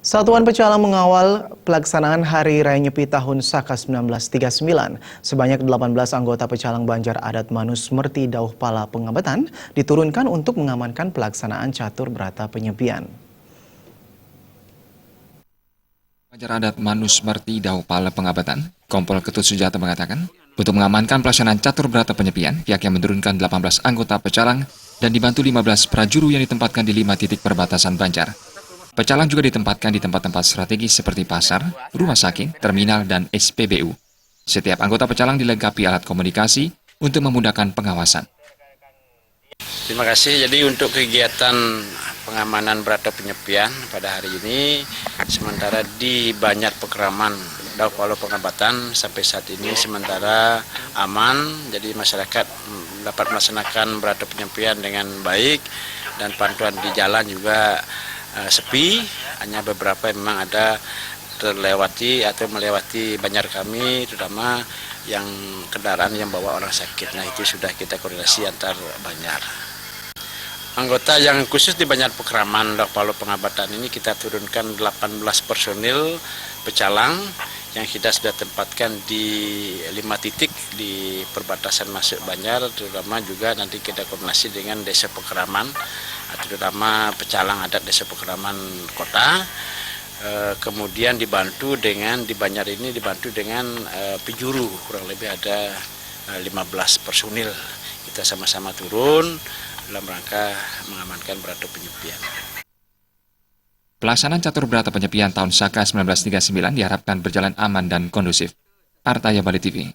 Satuan Pecalang mengawal pelaksanaan Hari Raya Nyepi tahun Saka 1939. Sebanyak 18 anggota Pecalang Banjar Adat Manus Merti Dauh Pala Pengabatan diturunkan untuk mengamankan pelaksanaan catur berata penyepian. Banjar Adat Manus Merti Dauh Pala Pengabatan, Kompol Ketut Sujata mengatakan, untuk mengamankan pelaksanaan catur berata penyepian, pihaknya menurunkan 18 anggota Pecalang dan dibantu 15 prajuru yang ditempatkan di 5 titik perbatasan Banjar. Pecalang juga ditempatkan di tempat-tempat strategis seperti pasar, rumah sakit, terminal, dan SPBU. Setiap anggota Pecalang dilengkapi alat komunikasi untuk memudahkan pengawasan. Terima kasih. Jadi untuk kegiatan pengamanan berata penyepian pada hari ini, sementara di Banjar Pekeraman Dauh Pala Pengabatan sampai saat ini sementara aman. Jadi masyarakat dapat melaksanakan berata penyepian dengan baik dan pantauan di jalan juga sepi, hanya beberapa memang ada terlewati atau melewati Banjar kami, terutama yang kendaraan yang bawa orang sakit. Nah itu sudah kita koordinasi antar Banjar. Anggota yang khusus di Banjar Pekeraman Dauh Pala Pengabatan ini kita turunkan 18 personil Pecalang yang kita sudah tempatkan di 5 titik di perbatasan masuk Banjar, terutama juga nanti kita koordinasi dengan Desa Pekeraman, terutama Pecalang adat Desa Pekeraman Kota. Kemudian dibantu dengan di Banjar ini dibantu dengan penjuru, kurang lebih ada 15 personil. Kita sama-sama turun dalam rangka mengamankan berata penyepian. Pelaksanaan catur berata penyepian tahun Saka 1939 diharapkan berjalan aman dan kondusif. Artaya Bali TV.